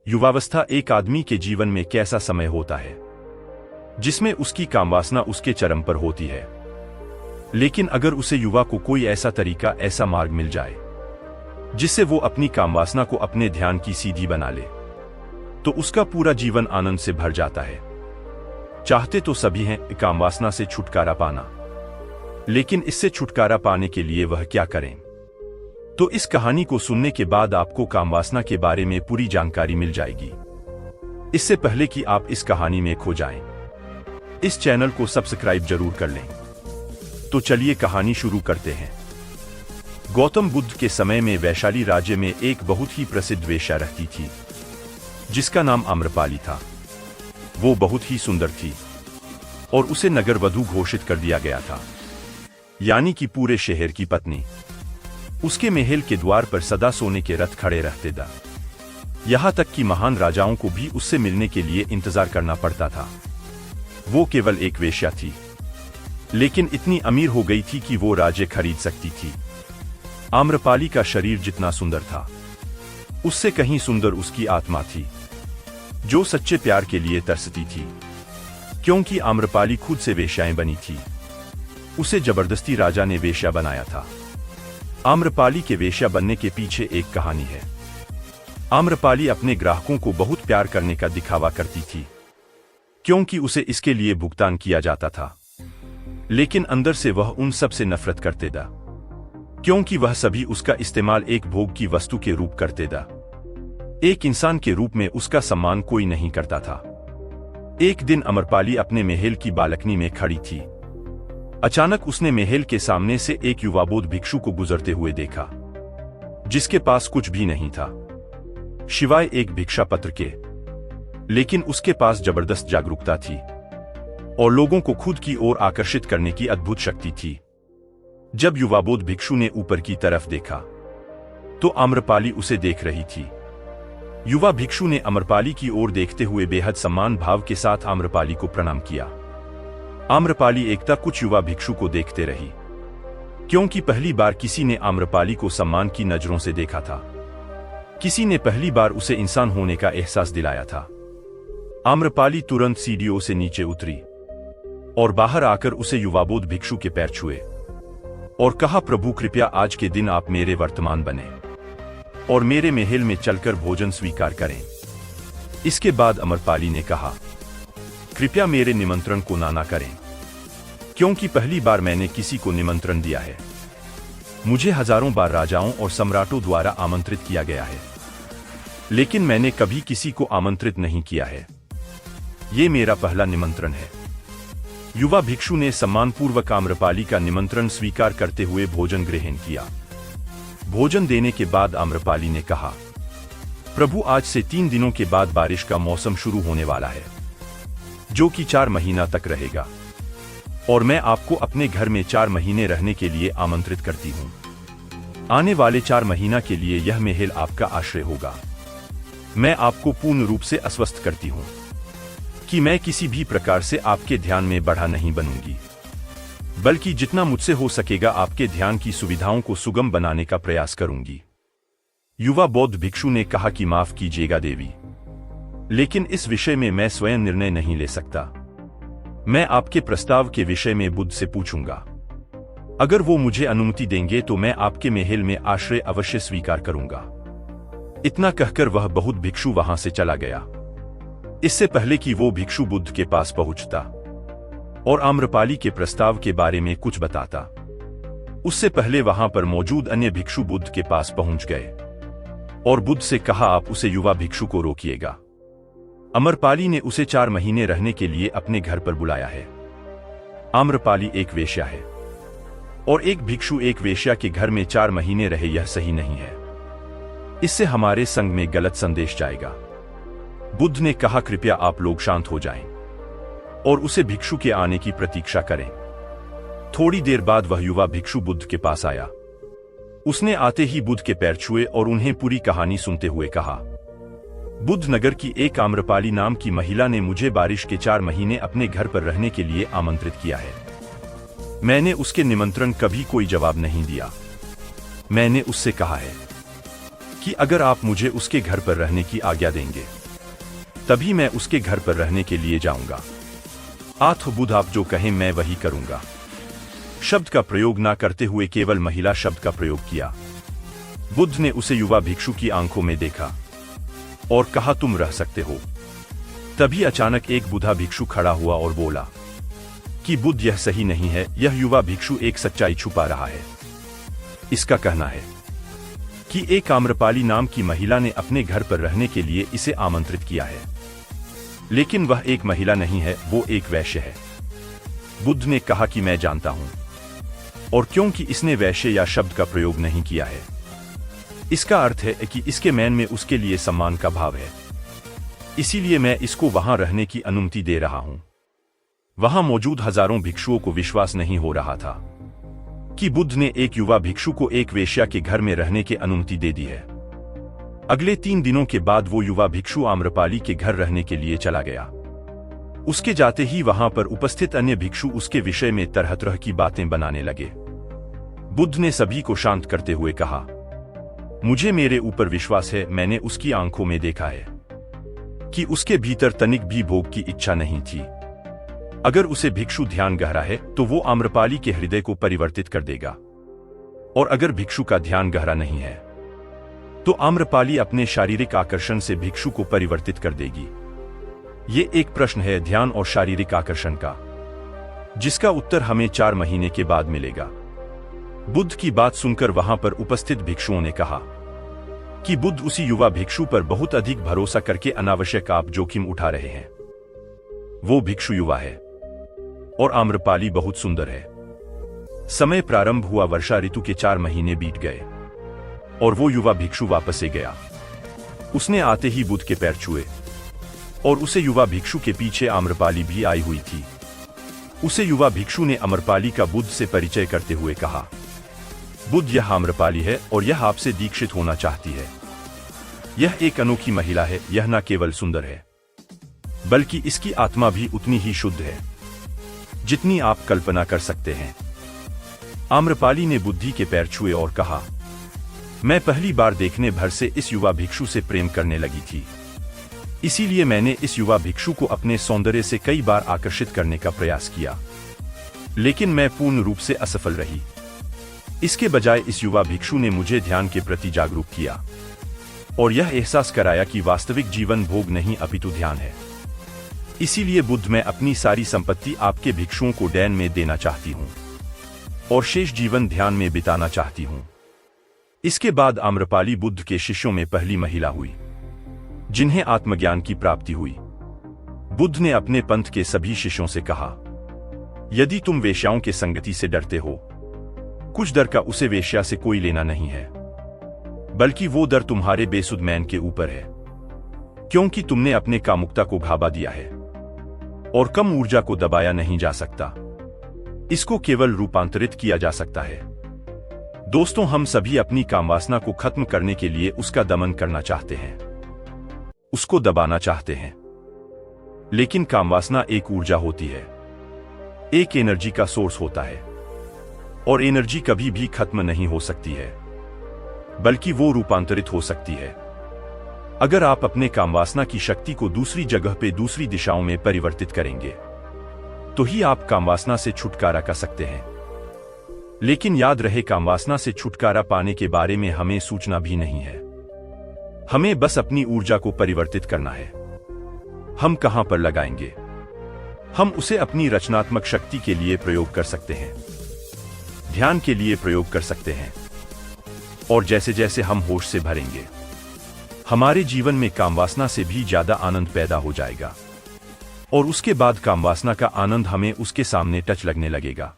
युवावस्था एक आदमी के जीवन में कैसा समय होता है जिसमें उसकी कामवासना उसके चरम पर होती है। लेकिन अगर उसे युवा को कोई ऐसा तरीका, ऐसा मार्ग मिल जाए जिससे वो अपनी कामवासना को अपने ध्यान की सीधी बना ले, तो उसका पूरा जीवन आनंद से भर जाता है। चाहते तो सभी हैं कामवासना से छुटकारा पाना, लेकिन इससे छुटकारा पाने के लिए वह क्या करें? तो इस कहानी को सुनने के बाद आपको कामवासना के बारे में पूरी जानकारी मिल जाएगी, इससे पहले कि आप इस कहानी में खो जाएं। इस चैनल को सब्सक्राइब जरूर कर लें। तो चलिए कहानी शुरू करते हैं। गौतम बुद्ध के समय में वैशाली राज्य में एक बहुत ही प्रसिद्ध वेश्या रहती थी, जिसका नाम आम्रपाली था। वो बहुत ही सुंदर थी और उसे नगर वधू घोषित कर दिया गया था, यानी कि पूरे शहर की पत्नी। उसके महल के द्वार पर सदा सोने के रथ खड़े रहते थे, यहां तक कि महान राजाओं को भी उससे मिलने के लिए इंतजार करना पड़ता था। वो केवल एक वेश्या थी, लेकिन इतनी अमीर हो गई थी कि वो राज्य खरीद सकती थी। आम्रपाली का शरीर जितना सुंदर था, उससे कहीं सुंदर उसकी आत्मा थी, जो सच्चे प्यार के लिए तरसती थी। क्योंकि आम्रपाली खुद से वेश्याएं बनी थी, उसे जबरदस्ती राजा ने वेश्या बनाया था। आम्रपाली के वेश्या बनने के पीछे एक कहानी है। आम्रपाली अपने ग्राहकों को बहुत प्यार करने का दिखावा करती थी, क्योंकि उसे इसके लिए भुगतान किया जाता था। लेकिन अंदर से वह उन सब से नफरत करते था, क्योंकि वह सभी उसका इस्तेमाल एक भोग की वस्तु के रूप करते था। एक इंसान के रूप में उसका सम्मान कोई नहीं करता था। एक दिन आम्रपाली अपने महल की बालकनी में खड़ी थी। अचानक उसने महल के सामने से एक युवाबोध भिक्षु को गुजरते हुए देखा, जिसके पास कुछ भी नहीं था सिवाय एक भिक्षा पत्र के। लेकिन उसके पास जबरदस्त जागरूकता थी और लोगों को खुद की ओर आकर्षित करने की अद्भुत शक्ति थी। जब युवाबोध भिक्षु ने ऊपर की तरफ देखा, तो आम्रपाली उसे देख रही थी। युवा भिक्षु ने आम्रपाली की ओर देखते हुए बेहद सम्मान भाव के साथ आम्रपाली को प्रणाम किया। आम्रपाली एकता कुछ युवा भिक्षु को देखते रही, क्योंकि पहली बार किसी ने आम्रपाली को सम्मान की नजरों से देखा था। किसी ने पहली बार उसे इंसान होने का एहसास दिलाया था। आम्रपाली तुरंत सीढ़ियों से नीचे उतरी और बाहर आकर उसे युवाबोध भिक्षु के पैर छुए और कहा, प्रभु कृपया आज के दिन आप मेरे वर्तमान बने और मेरे महल में चलकर भोजन स्वीकार करें। इसके बाद आम्रपाली ने कहा, कृपया मेरे निमंत्रण को ना करें, क्योंकि पहली बार मैंने किसी को निमंत्रण दिया है। मुझे हजारों बार राजाओं और सम्राटों द्वारा आमंत्रित किया गया है, लेकिन मैंने कभी किसी को आमंत्रित नहीं किया है। ये मेरा पहला निमंत्रण है। युवा भिक्षु ने सम्मानपूर्वक आम्रपाली का निमंत्रण स्वीकार करते हुए भोजन ग्रहण किया। भोजन देने के बाद आम्रपाली ने कहा, प्रभु आज से 3 दिनों के बाद बारिश का मौसम शुरू होने वाला है, जो कि 4 महीना तक रहेगा, और मैं आपको अपने घर में 4 महीने रहने के लिए आमंत्रित करती हूँ। आने वाले 4 महीना के लिए यह महल आपका आश्रय होगा। मैं आपको पूर्ण रूप से आश्वस्त करती हूँ कि मैं किसी भी प्रकार से आपके ध्यान में बढ़ा नहीं बनूंगी, बल्कि जितना मुझसे हो सकेगा आपके ध्यान की सुविधाओं को सुगम बनाने का प्रयास करूंगी। युवा बौद्ध भिक्षु ने कहा कि माफ कीजिएगा देवी, लेकिन इस विषय में मैं स्वयं निर्णय नहीं ले सकता। मैं आपके प्रस्ताव के विषय में बुद्ध से पूछूंगा। अगर वो मुझे अनुमति देंगे तो मैं आपके महल में आश्रय अवश्य स्वीकार करूंगा। इतना कहकर वह बौद्ध भिक्षु वहां से चला गया, इससे पहले कि वो भिक्षु बुद्ध के पास पहुंचता और आम्रपाली के प्रस्ताव के बारे में कुछ बताता। उससे पहले वहां पर मौजूद अन्य भिक्षु बुद्ध के पास पहुंच गए और बुद्ध से कहा, आप उसे युवा भिक्षु को रोकिएगा। आम्रपाली ने उसे 4 महीने रहने के लिए अपने घर पर बुलाया है। आम्रपाली एक वेश्या है और एक भिक्षु एक वेश्या के घर में 4 महीने रहे, यह सही नहीं है। इससे हमारे संघ में गलत संदेश जाएगा। बुद्ध ने कहा, कृपया आप लोग शांत हो जाएं और उसे भिक्षु के आने की प्रतीक्षा करें। थोड़ी देर बाद वह युवा भिक्षु बुद्ध के पास आया। उसने आते ही बुद्ध के पैर छुए और उन्हें पूरी कहानी सुनते हुए कहा, बुद्ध नगर की एक आम्रपाली नाम की महिला ने मुझे बारिश के 4 महीने अपने घर पर रहने के लिए आमंत्रित किया है। मैंने उसके निमंत्रण कभी कोई जवाब नहीं दिया। मैंने उससे कहा है कि अगर आप मुझे उसके घर पर रहने की आज्ञा देंगे तभी मैं उसके घर पर रहने के लिए जाऊंगा। आठ बुध आप जो कहें मैं वही करूंगा। शब्द का प्रयोग ना करते हुए केवल महिला शब्द का प्रयोग किया। बुद्ध ने उसे युवा भिक्षु की आंखों में देखा और कहा तुम रह सकते हो। तभी अचानक एक बूढ़ा भिक्षु खड़ा हुआ और बोला कि बुद्ध यह सही नहीं है, यह युवा भिक्षु एक सच्चाई छुपा रहा है। इसका कहना है कि एक आम्रपाली नाम की महिला ने अपने घर पर रहने के लिए इसे आमंत्रित किया है, लेकिन वह एक महिला नहीं है, वो एक वैश्य है। बुद्ध ने कहा कि मैं जानता हूं, और क्योंकि इसने वैश्य या शब्द का प्रयोग नहीं किया है, इसका अर्थ है कि इसके मन में उसके लिए सम्मान का भाव है। इसीलिए मैं इसको वहां रहने की अनुमति दे रहा हूं। वहां मौजूद हजारों भिक्षुओं को विश्वास नहीं हो रहा था कि बुद्ध ने एक युवा भिक्षु को एक वेश्या के घर में रहने की अनुमति दे दी है। अगले 3 दिनों के बाद वो युवा भिक्षु आम्रपाली के घर रहने के लिए चला गया। उसके जाते ही वहां पर उपस्थित अन्य भिक्षु उसके विषय में तरह तरह की बातें बनाने लगे। बुद्ध ने सभी को शांत करते हुए कहा, मुझे मेरे ऊपर विश्वास है, मैंने उसकी आंखों में देखा है कि उसके भीतर तनिक भी भोग की इच्छा नहीं थी। अगर उसे भिक्षु ध्यान गहरा है तो वो आम्रपाली के हृदय को परिवर्तित कर देगा, और अगर भिक्षु का ध्यान गहरा नहीं है तो आम्रपाली अपने शारीरिक आकर्षण से भिक्षु को परिवर्तित कर देगी। ये एक प्रश्न है ध्यान और शारीरिक आकर्षण का, जिसका उत्तर हमें 4 महीने के बाद मिलेगा। बुद्ध की बात सुनकर वहां पर उपस्थित भिक्षुओं ने कहा कि बुद्ध उसी युवा भिक्षु पर बहुत अधिक भरोसा करके अनावश्यक आप जोखिम उठा रहे हैं। वो भिक्षु युवा है और आम्रपाली बहुत सुंदर है। समय प्रारंभ हुआ, वर्षा ऋतु के 4 महीने बीत गए और वो युवा भिक्षु वापस से गया। उसने आते ही बुद्ध के पैर छुए और उसे युवा भिक्षु के पीछे आम्रपाली भी आई हुई थी। उसे युवा भिक्षु ने आम्रपाली का बुद्ध से परिचय करते हुए कहा, बुद्ध यह आम्रपाली है और यह आपसे दीक्षित होना चाहती है। यह एक अनोखी महिला है, यह न केवल सुंदर है बल्कि इसकी आत्मा भी उतनी ही शुद्ध है जितनी आप कल्पना कर सकते हैं। आम्रपाली ने बुद्धि के पैर छुए और कहा, मैं पहली बार देखने भर से इस युवा भिक्षु से प्रेम करने लगी थी, इसीलिए मैंने इस युवा भिक्षु को अपने सौंदर्य से कई बार आकर्षित करने का प्रयास किया, लेकिन मैं पूर्ण रूप से असफल रही। इसके बजाय इस युवा भिक्षु ने मुझे ध्यान के प्रति जागरूक किया और यह एहसास कराया कि वास्तविक जीवन भोग नहीं अपितु ध्यान है। इसीलिए बुद्ध, मैं अपनी सारी संपत्ति आपके भिक्षुओं को दान में देना चाहती हूं और शेष जीवन ध्यान में बिताना चाहती हूं। इसके बाद आम्रपाली बुद्ध के शिष्यों में पहली महिला हुई जिन्हें आत्मज्ञान की प्राप्ति हुई। बुद्ध ने अपने पंथ के सभी शिष्यों से कहा, यदि तुम वेश्याओं के संगति से डरते हो, कुछ डर का उसे वेश्या से कोई लेना नहीं है, बल्कि वो डर तुम्हारे बेसुध मैन के ऊपर है, क्योंकि तुमने अपने कामुकता को घाबा दिया है और कम ऊर्जा को दबाया नहीं जा सकता। इसको केवल रूपांतरित किया जा सकता है। दोस्तों, हम सभी अपनी कामवासना को खत्म करने के लिए उसका दमन करना चाहते हैं, उसको दबाना चाहते हैं, लेकिन कामवासना एक ऊर्जा होती है, एक एनर्जी का सोर्स होता है, और एनर्जी कभी भी खत्म नहीं हो सकती है, बल्कि वो रूपांतरित हो सकती है। अगर आप अपने कामवासना की शक्ति को दूसरी जगह पे, दूसरी दिशाओं में परिवर्तित करेंगे तो ही आप कामवासना से छुटकारा कर सकते हैं। लेकिन याद रहे, कामवासना से छुटकारा पाने के बारे में हमें सूचना भी नहीं है। हमें बस अपनी ऊर्जा को परिवर्तित करना है। हम कहां पर लगाएंगे? हम उसे अपनी रचनात्मक शक्ति के लिए प्रयोग कर सकते हैं, ध्यान के लिए प्रयोग कर सकते हैं, और जैसे जैसे हम होश से भरेंगे, हमारे जीवन में कामवासना से भी ज्यादा आनंद पैदा हो जाएगा, और उसके बाद कामवासना का आनंद हमें उसके सामने टच लगने लगेगा।